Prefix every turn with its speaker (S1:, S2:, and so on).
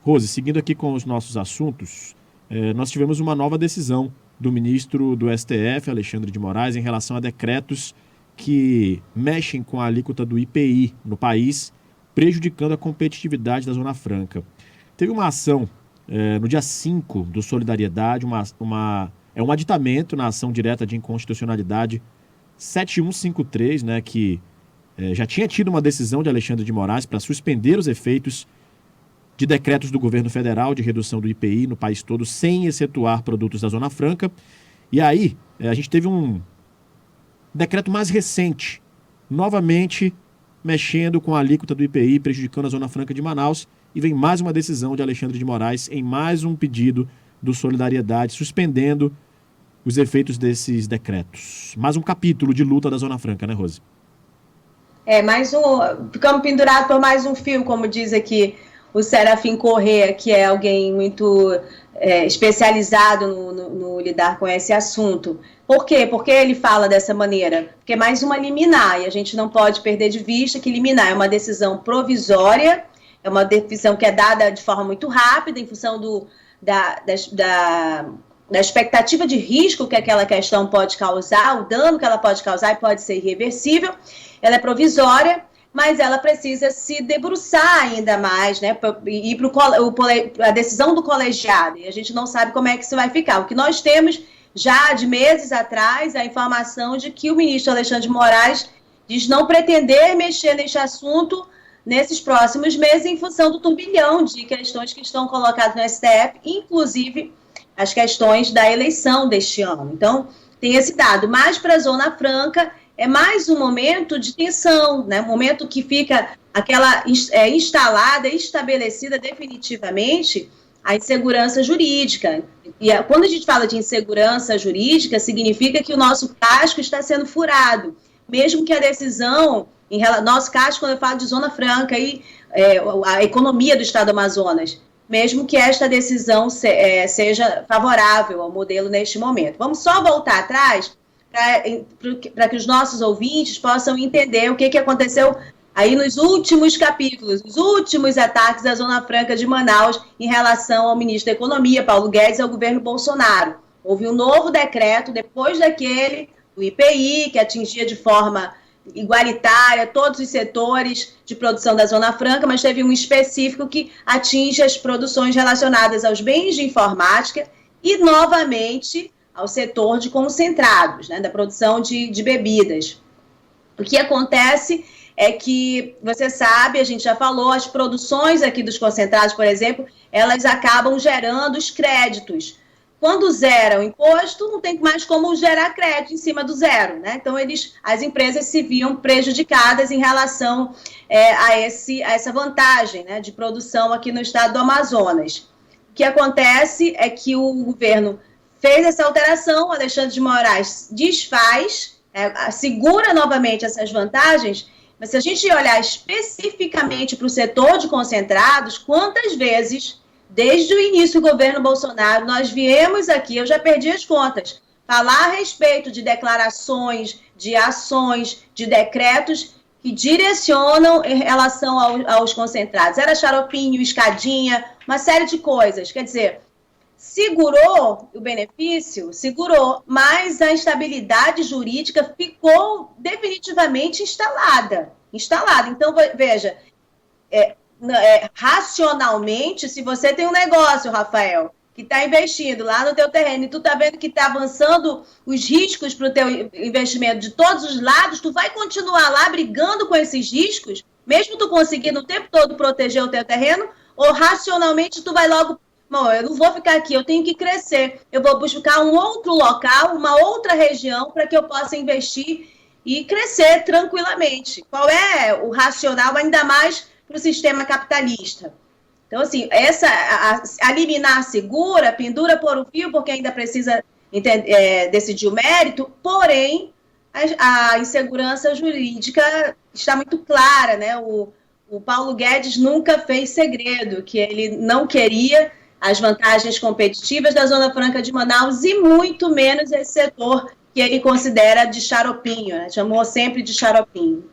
S1: Rose, seguindo aqui com os nossos assuntos, nós tivemos uma nova decisão do ministro do STF, Alexandre de Moraes, em relação a decretos que mexem com a alíquota do IPI no país, prejudicando a competitividade da Zona Franca. Teve uma ação no dia 5 do Solidariedade, um aditamento na ação direta de inconstitucionalidade 7153, né, que já tinha tido uma decisão de Alexandre de Moraes para suspender os efeitos de decretos do governo federal de redução do IPI no país todo, sem excetuar produtos da Zona Franca. E aí, a gente teve um decreto mais recente, novamente mexendo com a alíquota do IPI, prejudicando a Zona Franca de Manaus, e vem mais uma decisão de Alexandre de Moraes em mais um pedido do Solidariedade, suspendendo os efeitos desses decretos. Mais um capítulo de luta da Zona Franca, né, Rose?
S2: Ficamos pendurados por mais um fio, como diz aqui o Serafim Corrêa, que é alguém muito especializado no lidar com esse assunto. Por quê? Por que ele fala dessa maneira? Porque é mais uma liminar, e a gente não pode perder de vista que liminar é uma decisão provisória, é uma decisão que é dada de forma muito rápida, em função da expectativa de risco que aquela questão pode causar, o dano que ela pode causar e pode ser irreversível. Ela é provisória, mas ela precisa se debruçar ainda mais, né, ir para a decisão do colegiado, e a gente não sabe como é que isso vai ficar. O que nós temos já de meses atrás, a informação de que o ministro Alexandre de Moraes diz não pretender mexer neste assunto nesses próximos meses, em função do turbilhão de questões que estão colocadas no STF, inclusive as questões da eleição deste ano. Então, tem esse dado. Mas para a Zona Franca, é mais um momento de tensão, né? Um momento que fica instalada, estabelecida definitivamente a insegurança jurídica. E quando a gente fala de insegurança jurídica, significa que o nosso casco está sendo furado. Mesmo que a decisão, nosso casco, quando eu falo de Zona Franca, a economia do Estado do Amazonas, mesmo que esta decisão seja favorável ao modelo neste momento. Vamos só voltar atrás para que os nossos ouvintes possam entender o que aconteceu aí nos últimos capítulos, os últimos ataques da Zona Franca de Manaus em relação ao ministro da Economia, Paulo Guedes, e ao governo Bolsonaro. Houve um novo decreto, depois daquele, do IPI, que atingia de forma igualitária todos os setores de produção da Zona Franca, mas teve um específico que atinge as produções relacionadas aos bens de informática e, novamente, ao setor de concentrados, né, da produção de bebidas. O que acontece é que, você sabe, a gente já falou, as produções aqui dos concentrados, por exemplo, elas acabam gerando os créditos. Quando zera o imposto, não tem mais como gerar crédito em cima do zero, né? Então, as empresas se viam prejudicadas em relação a essa vantagem, né, de produção aqui no estado do Amazonas. O que acontece é que o governo fez essa alteração, o Alexandre de Moraes desfaz, segura novamente essas vantagens, mas se a gente olhar especificamente para o setor de concentrados, quantas vezes, desde o início do governo Bolsonaro, nós viemos aqui, eu já perdi as contas, falar a respeito de declarações, de ações, de decretos que direcionam em relação aos concentrados. Era xaropinho, escadinha, uma série de coisas. Quer dizer, segurou o benefício, mas a instabilidade jurídica ficou definitivamente instalada. Então, veja, racionalmente, se você tem um negócio, Rafael, que está investindo lá no teu terreno e tu está vendo que está avançando os riscos para o teu investimento de todos os lados, tu vai continuar lá brigando com esses riscos, mesmo tu conseguindo o tempo todo proteger o teu terreno, ou racionalmente tu vai logo, não, eu não vou ficar aqui, eu tenho que crescer, eu vou buscar um outro local, uma outra região para que eu possa investir e crescer tranquilamente. Qual é o racional, ainda mais para o sistema capitalista? Então, assim, a liminar segura, pendura por um fio, porque ainda precisa decidir o mérito, porém, a insegurança jurídica está muito clara, né? O Paulo Guedes nunca fez segredo que ele não queria as vantagens competitivas da Zona Franca de Manaus e muito menos esse setor que ele considera de xaropinho, né? Chamou sempre de xaropinho.